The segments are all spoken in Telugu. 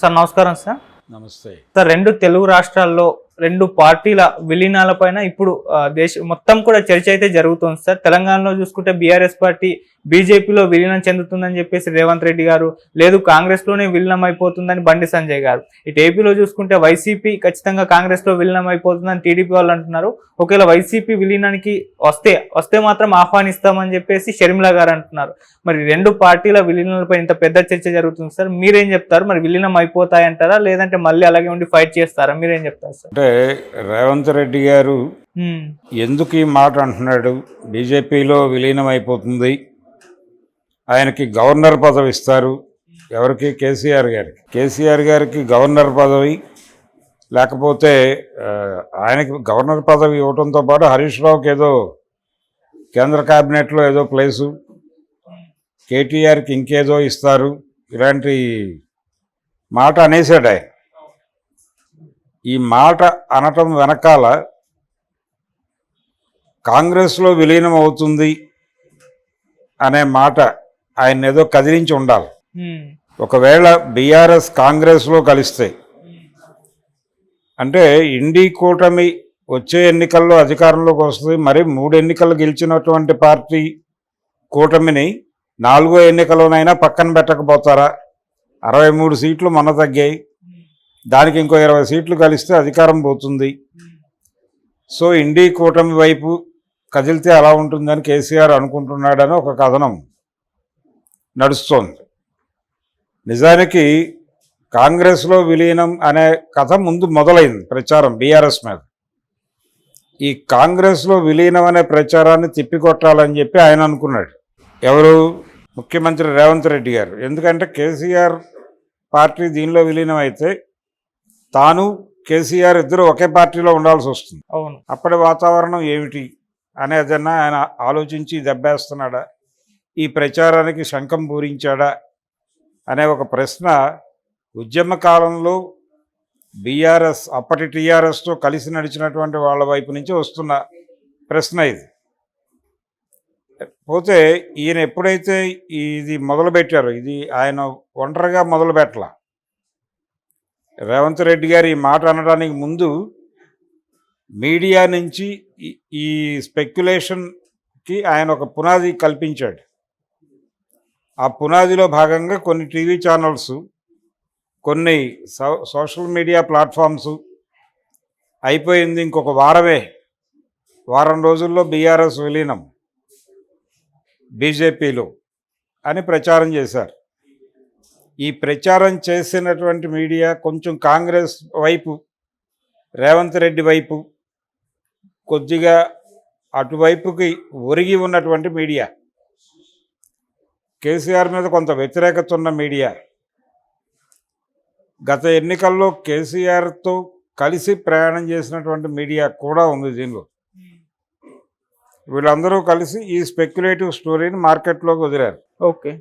సార్ నమస్కారం సార్. నమస్తే సార్, రెండు తెలుగు రాష్ట్రాల్లో రెండు పార్టీల విలీనాలపైన ఇప్పుడు దేశం మొత్తం కూడా చర్చ అయితే జరుగుతుంది సార్. తెలంగాణలో చూసుకుంటే బీఆర్ఎస్ పార్టీ బీజేపీలో విలీనం చెందుతుందని చెప్పేసి రేవంత్ రెడ్డి గారు, లేదు కాంగ్రెస్ లోనే విలీనం అయిపోతుందని బండి సంజయ్ గారు. ఇటు ఏపీలో చూసుకుంటే వైసీపీ ఖచ్చితంగా కాంగ్రెస్ లో విలీనం అయిపోతుందని టీడీపీ వాళ్ళు అంటున్నారు. ఒకవేళ వైసీపీ విలీనానికి వస్తే మాత్రం ఆహ్వానిస్తామని చెప్పేసి షర్మిల గారు అంటున్నారు. మరి రెండు పార్టీల విలీనాలపై ఇంత పెద్ద చర్చ జరుగుతుంది సార్, మీరేం చెప్తారు? మరి విలీనం అయిపోతాయంటారా, లేదంటే మళ్ళీ అలాగే ఉండి ఫైట్ చేస్తారా? మీరేం చెప్తారు సార్? అంటే రేవంత్ రెడ్డి గారు ఎందుకు ఈ మాట అంటున్నాడు? బీజేపీలో విలీనం అయిపోతుంది, ఆయనకి గవర్నర్ పదవి ఇస్తారు. ఎవరికి? కేసీఆర్ గారికి గవర్నర్ పదవి, లేకపోతే ఆయనకి గవర్నర్ పదవి ఇవ్వడంతో పాటు హరీష్ రావుకి ఏదో కేంద్ర క్యాబినెట్లో ఏదో ప్లేసు, కేటీఆర్కి ఇంకేదో ఇస్తారు, ఇలాంటి మాట అనేసాడు ఆయన. ఈ మాట అనటం వెనకాల కాంగ్రెస్లో విలీనం అవుతుంది అనే మాట ఆయన ఏదో కదిలించి ఉండాలి. ఒకవేళ బీఆర్ఎస్ కాంగ్రెస్లో కలిస్తే, అంటే ఇండి కూటమి వచ్చే ఎన్నికల్లో అధికారంలోకి వస్తుంది. మరి 3 ఎన్నికలు గెలిచినటువంటి పార్టీ కూటమిని 4వ ఎన్నికలోనైనా పక్కన పెట్టకపోతారా? 63 సీట్లు మొన్న తగ్గాయి, దానికి ఇంకో 20 సీట్లు కలిస్తే అధికారం పోతుంది. సో ఇండి కూటమి వైపు కదిలితే అలా ఉంటుందని కేసీఆర్ అనుకుంటున్నాడని ఒక కథనం నడుస్తోంది. నిజానికి కాంగ్రెస్లో విలీనం అనే కథ ముందు మొదలైంది ప్రచారం బీఆర్ఎస్ మీద. ఈ కాంగ్రెస్లో విలీనం అనే ప్రచారాన్ని తిప్పికొట్టాలని చెప్పి ఆయన అనుకున్నాడు. ఎవరు? ముఖ్యమంత్రి రేవంత్ రెడ్డి గారు. ఎందుకంటే కేసీఆర్ పార్టీ దీనిలో విలీనం అయితే తాను కేసీఆర్ ఇద్దరు ఒకే పార్టీలో ఉండాల్సి వస్తుంది. అవును. అప్పటి వాతావరణం ఏమిటి అనేదన్నా ఆయన ఆలోచించి దెబ్బేస్తున్నాడా, ఈ ప్రచారానికి శంఖం పూరించాడా అనే ఒక ప్రశ్న ఉద్యమ కాలంలో బీఆర్ఎస్, అప్పటి టీఆర్ఎస్తో కలిసి నడిచినటువంటి వాళ్ళ వైపు నుంచి వస్తున్న ప్రశ్న ఇది. పోతే ఈయన ఎప్పుడైతే ఇది మొదలుపెట్టారో, ఇది ఆయన ఒంటరిగా మొదలుపెట్టలా. రేవంత్ రెడ్డి గారు ఈ మాట అనడానికి ముందు మీడియా నుంచి ఈ స్పెక్యులేషన్కి ఆయన ఒక పునాది కల్పించాడు. ఆ పునాదిలో భాగంగా కొన్ని టీవీ ఛానల్స్, కొన్ని సోషల్ మీడియా ప్లాట్ఫామ్స్ అయిపోయింది, ఇంకొక వారం రోజుల్లో బీఆర్ఎస్ విలీనం బీజేపీలో అని ప్రచారం చేశారు. ఈ ప్రచారం చేసినటువంటి మీడియా కొంచెం కాంగ్రెస్ వైపు, రేవంత్ రెడ్డి వైపు, కొద్దిగా అటువైపుకి ఒరిగి ఉన్నటువంటి మీడియా, కేసీఆర్ మీద కొంత వ్యతిరేకత ఉన్న మీడియా, గత ఎన్నికల్లో కేసీఆర్తో కలిసి ప్రయాణం చేసినటువంటి మీడియా కూడా ఉంది దీనిలో. వీళ్ళందరూ కలిసి ఈ స్పెక్యులేటివ్ స్టోరీని మార్కెట్లోకి వదిలారు. ఓకే.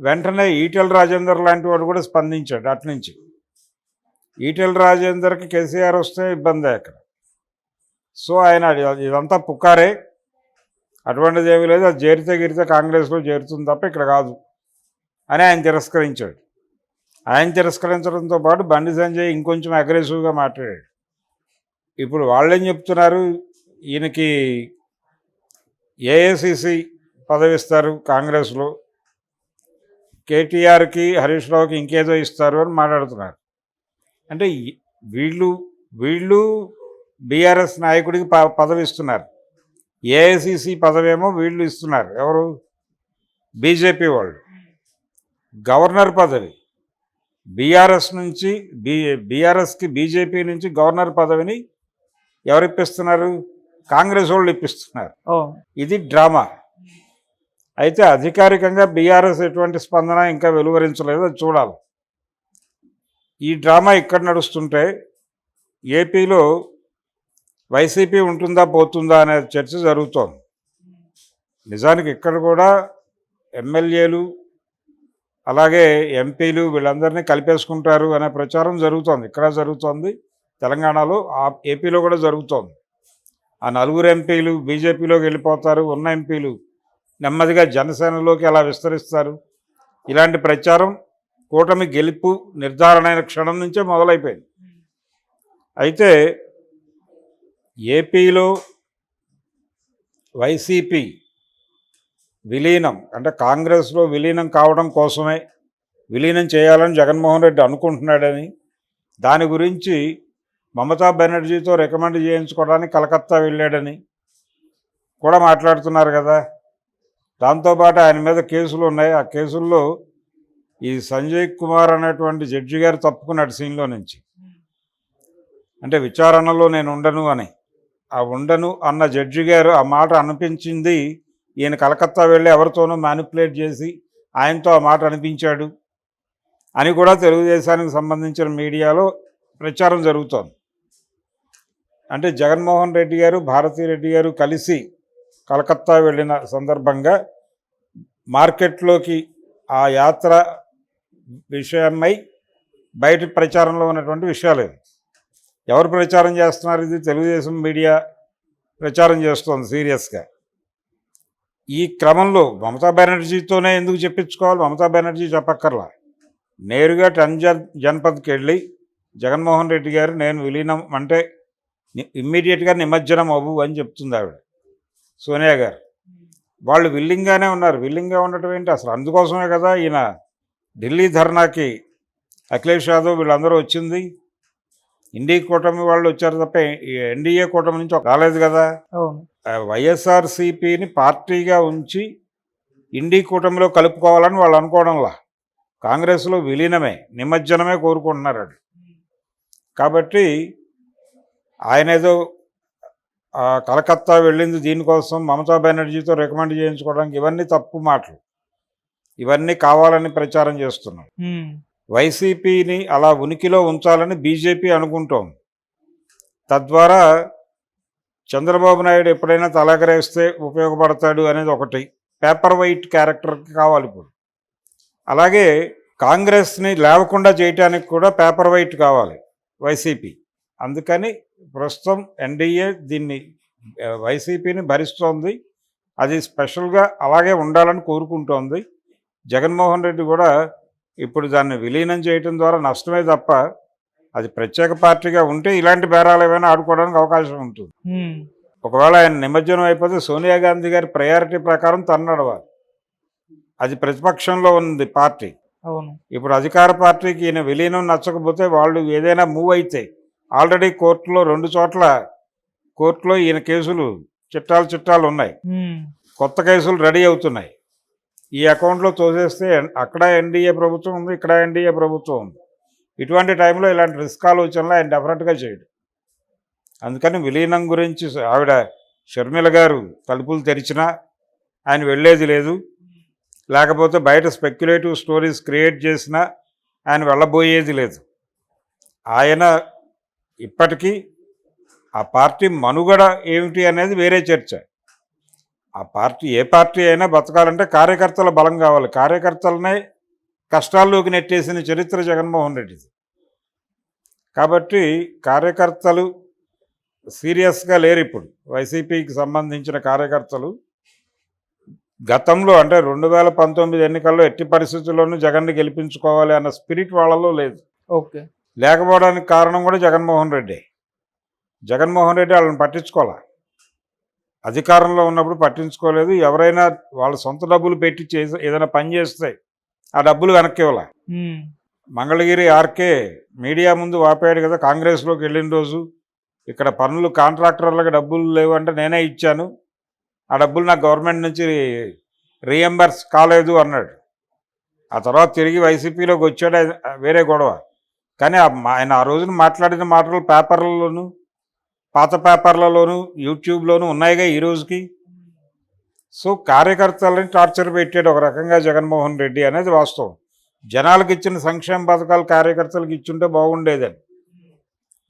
వెంటనే ఈటెల రాజేందర్ లాంటి వాడు కూడా స్పందించాడు అట్నుంచి. ఈటెల రాజేందర్కి కేసీఆర్ వస్తే ఇబ్బంది అక్కడ. సో ఆయన ఇదంతా పుకారే, అటువంటిది ఏమీ లేదు, అది చేరితే కాంగ్రెస్లో చేరుతుంది తప్ప ఇక్కడ కాదు అని ఆయన తిరస్కరించాడు. ఆయన తిరస్కరించడంతో పాటు బండి సంజయ్ ఇంకొంచెం అగ్రెసివ్గా మాట్లాడాడు. ఇప్పుడు వాళ్ళేం చెప్తున్నారు, ఈయనకి ఏఐసిసి పదవి ఇస్తారు కాంగ్రెస్లో, కేటీఆర్కి హరీష్ రావుకి ఇంకేదో ఇస్తారు అని మాట్లాడుతున్నారు. అంటే వీళ్ళు బీఆర్ఎస్ నాయకుడికి పదవి ఇస్తున్నారు, ఏఐసిసి పదవేమో వీళ్ళు ఇస్తున్నారు. ఎవరు? బీజేపీ వాళ్ళు. గవర్నర్ పదవి బీఆర్ఎస్కి బీజేపీ నుంచి గవర్నర్ పదవిని ఎవరు ఇప్పిస్తున్నారు? కాంగ్రెస్ వాళ్ళు ఇప్పిస్తున్నారు. ఇది డ్రామా. అయితే అధికారికంగా బీఆర్ఎస్ ఎటువంటి స్పందన ఇంకా వెలువరించలేదు, అది చూడాలి. ఈ డ్రామా ఇక్కడ నడుస్తుంటే ఏపీలో వైసీపీ ఉంటుందా పోతుందా అనే చర్చ జరుగుతోంది. నిజానికి ఇక్కడ కూడా ఎమ్మెల్యేలు అలాగే ఎంపీలు వీళ్ళందరినీ కలిపేసుకుంటారు అనే ప్రచారం జరుగుతోంది. ఇక్కడ జరుగుతోంది, తెలంగాణలో, ఏపీలో కూడా జరుగుతోంది. ఆ 4 ఎంపీలు బీజేపీలోకి వెళ్ళిపోతారు, ఉన్న ఎంపీలు నెమ్మదిగా జనసేనలోకి అలా విస్తరిస్తారు. ఇలాంటి ప్రచారం కూటమి గెలుపు నిర్ధారణ అయిన క్షణం నుంచే మొదలైపోయింది. అయితే ఏపీలో వైసీపీ విలీనం అంటే కాంగ్రెస్లో విలీనం కావడం కోసమే విలీనం చేయాలని జగన్మోహన్ రెడ్డి అనుకుంటున్నాడని, దాని గురించి మమతా బెనర్జీతో రికమెండ్ చేయించుకోవడానికి కలకత్తా వెళ్ళాడని కూడా మాట్లాడుతున్నారు కదా. దాంతోపాటు ఆయన మీద కేసులు ఉన్నాయి. ఆ కేసుల్లో ఈ సంజయ్ కుమార్ అనేటువంటి జడ్జి గారు తప్పుకున్నాడు సీన్లో నుంచి. అంటే విచారణలో నేను ఉండను అని. ఆ ఉండను అన్న జడ్జి గారు ఆ మాట అనిపించింది ఈయన కలకత్తా వెళ్ళి ఎవరితోనో మ్యానిపులేట్ చేసి ఆయనతో ఆ మాట అనిపించాడు అని కూడా తెలుగుదేశానికి సంబంధించిన మీడియాలో ప్రచారం జరుగుతోంది. అంటే జగన్మోహన్ రెడ్డి గారు భారతిరెడ్డి గారు కలిసి కలకత్తా వెళ్ళిన సందర్భంగా మార్కెట్లోకి ఆ యాత్ర విషయమై బయట ప్రచారంలో ఉన్నటువంటి విషయాలు. ఎవరు ప్రచారం చేస్తున్నారు? ఇది తెలుగుదేశం మీడియా ప్రచారం చేస్తోంది సీరియస్గా. ఈ క్రమంలో మమతా బెనర్జీతోనే ఎందుకు చెప్పించుకోవాలి? మమతా బెనర్జీ చెప్పక్కర్లా, నేరుగా 10 జనపథ్కి వెళ్ళి జగన్మోహన్ రెడ్డి గారు నేను విలీనం అంటే ఇమ్మీడియట్గా నిమజ్జనం అవ్వు అని చెప్తుంది ఆవిడ, సోనియా గారు. వాళ్ళు విల్లింగ్గానే ఉన్నారు. విల్లింగ్గా ఉండటం ఏంటి? అసలు అందుకోసమే కదా ఈయన ఢిల్లీ ధర్నాకి అఖిలేష్ యాదవ్ వీళ్ళందరూ వచ్చింది. ఇండీ కూటమి వాళ్ళు వచ్చారు తప్ప ఎన్డీఏ కూటమి నుంచి రాలేదు కదా. వైఎస్ఆర్సీపీని పార్టీగా ఉంచి ఇండీ కూటమిలో కలుపుకోవాలని వాళ్ళు అనుకోవడంలా, కాంగ్రెస్లో విలీనమే నిమజ్జనమే కోరుకుంటున్నారు. కాబట్టి ఆయన ఏదో కలకత్తా వెళ్ళింది దీనికోసం మమతా బెనర్జీతో రికమెండ్ చేయించుకోవడానికి, ఇవన్నీ తప్పు మాటలు. ఇవన్నీ కావాలని ప్రచారం చేస్తున్నాం. వైసీపీని అలా ఉనికిలో ఉంచాలని బీజేపీ అనుకుంటోంది. తద్వారా చంద్రబాబు నాయుడు ఎప్పుడైనా తలెగరేస్తే ఉపయోగపడతాడు అనేది ఒకటి. పేపర్ వైట్ క్యారెక్టర్కి కావాలి ఇప్పుడు. అలాగే కాంగ్రెస్ని లేవకుండా చేయటానికి కూడా పేపర్ వైట్ కావాలి వైసీపీ. అందుకని ప్రస్తుతం ఎన్డీఏ దీన్ని వైసీపీని భరిస్తోంది. అది స్పెషల్గా అలాగే ఉండాలని కోరుకుంటోంది. జగన్మోహన్ రెడ్డి కూడా ఇప్పుడు దాన్ని విలీనం చేయటం ద్వారా నష్టమే తప్ప అది ప్రత్యేక పార్టీగా ఉంటే ఇలాంటి బేరాలు ఏమైనా ఆడుకోవడానికి అవకాశం ఉంటుంది. ఒకవేళ ఆయన నిమజ్జనం అయిపోతే సోనియా గాంధీ గారి ప్రయారిటీ ప్రకారం తన్నడవాలి. అది ప్రతిపక్షంలో ఉంది పార్టీ. ఇప్పుడు అధికార పార్టీకి ఈయన విలీనం నచ్చకపోతే వాళ్ళు ఏదైనా మూవ్ అయితే ఆల్రెడీ కోర్టులో 2 చోట్ల కోర్టులో ఈయన కేసులు చిట్టాలు ఉన్నాయి. కొత్త కేసులు రెడీ అవుతున్నాయి. ఈ అకౌంట్లో తోసేస్తే అక్కడ ఎన్డీఏ ప్రభుత్వం ఉంది, ఇక్కడ ఎన్డీఏ ప్రభుత్వం ఉంది. ఇటువంటి టైంలో ఇలాంటి రిస్క్ ఆలోచనలు ఆయన డెఫినెట్గా చేయడు. అందుకని విలీనం గురించి ఆవిడ షర్మిల గారు తలుపులు తెరిచినా ఆయన వెళ్ళేది లేదు. లేకపోతే బయట స్పెక్యులేటివ్ స్టోరీస్ క్రియేట్ చేసినా ఆయన వెళ్ళబోయేది లేదు. ఆయన ఇప్పటికీ ఆ పార్టీ మనుగడ ఏమిటి అనేది వేరే చర్చ. ఆ పార్టీ ఏ పార్టీ అయినా బతకాలంటే కార్యకర్తల బలం కావాలి. కార్యకర్తలనే కష్టాల్లోకి నెట్టేసిన చరిత్ర జగన్మోహన్ రెడ్డిది. కాబట్టి కార్యకర్తలు సీరియస్గా లేరు ఇప్పుడు. వైసీపీకి సంబంధించిన కార్యకర్తలు గతంలో అంటే 2019 ఎన్నికల్లో ఎట్టి పరిస్థితుల్లోనూ జగన్ని గెలిపించుకోవాలి అన్న స్పిరిట్ వాళ్ళలో లేదు. లేకపోవడానికి కారణం కూడా జగన్మోహన్ రెడ్డి. జగన్మోహన్ రెడ్డి వాళ్ళని పట్టించుకోవాలి. అధికారంలో ఉన్నప్పుడు పట్టించుకోలేదు. ఎవరైనా వాళ్ళ సొంత డబ్బులు పెట్టి ఏదైనా పని చేస్తే ఆ డబ్బులు వెనక్కి ఇవ్వాలి. మంగళగిరి ఆర్కే మీడియా ముందు వాపాడు కదా కాంగ్రెస్లోకి వెళ్ళిన రోజు, ఇక్కడ పనులు కాంట్రాక్టర్లకు డబ్బులు లేవు అంటే నేనే ఇచ్చాను, ఆ డబ్బులు నాకు గవర్నమెంట్ నుంచి రీఎంబర్స్ కాలేదు అన్నాడు. ఆ తర్వాత తిరిగి వైసీపీలోకి వచ్చాడు, వేరే గొడవ. కానీ ఆయన ఆ రోజున మాట్లాడిన మాటలు పేపర్లలోనూ పాత పేపర్లలోనూ యూట్యూబ్లోనూ ఉన్నాయిగా ఈ రోజుకి. సో కార్యకర్తలని టార్చర్ పెట్టాడు ఒక రకంగా జగన్మోహన్ రెడ్డి అనేది వాస్తవం. జనాలకు ఇచ్చిన సంక్షేమ పథకాలు కార్యకర్తలకు ఇచ్చుంటే బాగుండేదని.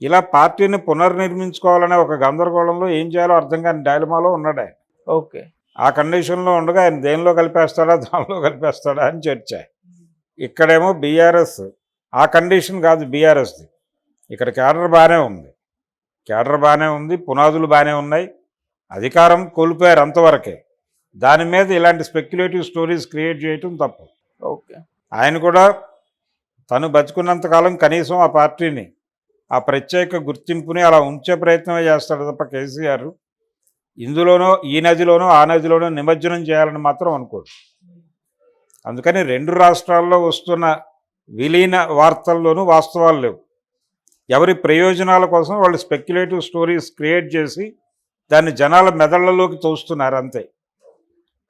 ఇలా పార్టీని పునర్నిర్మించుకోవాలనే ఒక గందరగోళంలో ఏం చేయాలో అర్థం కాని డైలమాలో ఉన్నాడు ఆయన. ఆ కండిషన్లో ఉండగా ఆయన దేనిలో కలిపేస్తాడా దానిలో కలిపేస్తాడా అని చర్చ. ఇక్కడేమో బీఆర్ఎస్ ఆ కండిషన్ కాదు బీఆర్ఎస్ది. ఇక్కడ కేడర్ బాగానే ఉంది, పునాదులు బాగానే ఉన్నాయి, అధికారం కోల్పోయారు అంతవరకే. దాని మీద ఇలాంటి స్పెక్యులేటివ్ స్టోరీస్ క్రియేట్ చేయటం తప్పు. ఆయన కూడా తను బతుకున్నంతకాలం కనీసం ఆ పార్టీని ఆ ప్రత్యేక గుర్తింపుని అలా ఉంచే ప్రయత్నమే చేస్తాడు తప్ప కేసీఆర్ ఇందులోనో ఈ నదిలోనో ఆ నదిలోనో నిమజ్జనం చేయాలని మాత్రం అనుకోడు. అందుకని 2 రాష్ట్రాల్లో వస్తున్న విలీన వార్తల్లోనూ వాస్తవాలు లేవు. ఎవరి ప్రయోజనాల కోసం వాళ్ళు స్పెక్యులేటివ్ స్టోరీస్ క్రియేట్ చేసి దాన్ని జనాల మెదళ్లలోకి తోస్తున్నారు అంతే.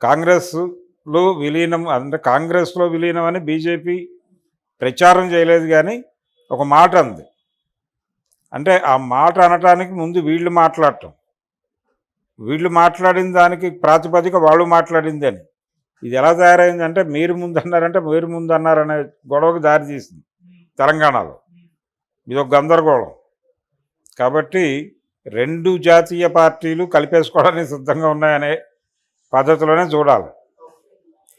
కాంగ్రెస్లో విలీనం అంటే కాంగ్రెస్లో విలీనం అని బీజేపీ ప్రచారం చేయలేదు, కానీ ఒక మాట అంది. అంటే ఆ మాట అనటానికి ముందు వీళ్ళు మాట్లాడటం, వీళ్ళు మాట్లాడిన దానికి ప్రాతిపదిక వాళ్ళు మాట్లాడింది అని. ఇది ఎలా తయారైందంటే మీరు ముందు అన్నారంటే మీరు ముందు అన్నారనే గొడవకు దారి తీసింది తెలంగాణలో. ఇది ఒక గందరగోళం. కాబట్టి 2 జాతీయ పార్టీలు కలిపేసుకోవడానికి సిద్ధంగా ఉన్నాయనే పద్ధతిలోనే చూడాలి.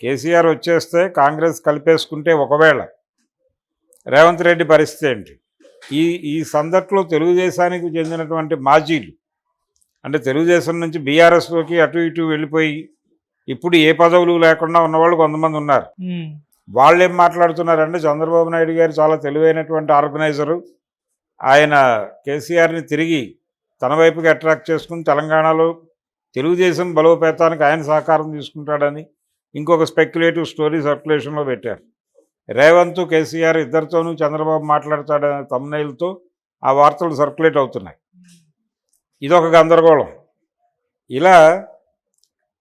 కేసీఆర్ వచ్చేస్తే కాంగ్రెస్ కలిపేసుకుంటే ఒకవేళ రేవంత్ రెడ్డి పరిస్థితి ఏంటి? ఈ సందట్లో తెలుగుదేశానికి చెందినటువంటి మాజీలు అంటే తెలుగుదేశం నుంచి బీఆర్ఎస్లోకి అటు ఇటు వెళ్ళిపోయి ఇప్పుడు ఏ పదవులు లేకుండా ఉన్నవాళ్ళు కొంతమంది ఉన్నారు. వాళ్ళు ఏం మాట్లాడుతున్నారంటే చంద్రబాబు నాయుడు గారు చాలా తెలివైనటువంటి ఆర్గనైజరు, ఆయన కేసీఆర్ని తిరిగి తన వైపుకి అట్రాక్ట్ చేసుకుని తెలంగాణలో తెలుగుదేశం బలోపేతానికి ఆయన సహకారం తీసుకుంటాడని ఇంకొక స్పెక్యులేటివ్ స్టోరీ సర్క్యులేషన్లో పెట్టారు. రేవంత్ కేసీఆర్ ఇద్దరితోనూ చంద్రబాబు మాట్లాడతాడనే తమ్నైల్తో ఆ వార్తలు సర్క్యులేట్ అవుతున్నాయి. ఇదొక గందరగోళం. ఇలా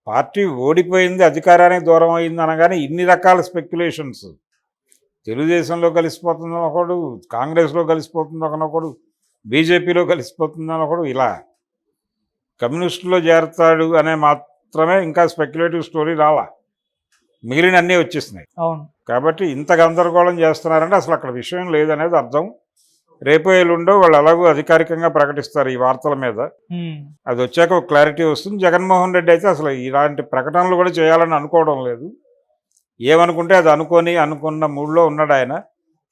పార్టీ ఓడిపోయింది, అధికారానికి దూరం అయింది అనగానే ఇన్ని రకాల స్పెక్యులేషన్స్. తెలుగుదేశంలో కలిసిపోతుందని ఒకడు, కాంగ్రెస్లో కలిసిపోతుంది ఒకనొకడు, బీజేపీలో కలిసిపోతుందని ఒకడు, ఇలా కమ్యూనిస్టులో చేరతాడు అనే మాత్రమే ఇంకా స్పెక్యులేటివ్ స్టోరీ రాలా, మిగిలిన అన్నీ వచ్చేసినాయి. అవును. కాబట్టి ఇంత గందరగోళం చేస్తున్నారంటే అసలు అక్కడ విషయం లేదనేది అర్థం. రేపు ఎల్లుండో వాళ్ళు ఎలాగో అధికారికంగా ప్రకటిస్తారు ఈ వార్తల మీద. అది వచ్చాక ఒక క్లారిటీ వస్తుంది. జగన్మోహన్ రెడ్డి అయితే అసలు ఇలాంటి ప్రకటనలు కూడా చేయాలని అనుకోవడం లేదు. ఏమనుకుంటే అది అనుకున్న మూడ్లో ఉన్నాడు ఆయన.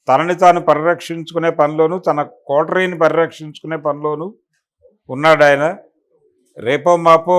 తనని తాను పరిరక్షించుకునే పనిలోనూ తన కోటరీని పరిరక్షించుకునే పనిలోనూ ఉన్నాడు ఆయన. రేపో మాపో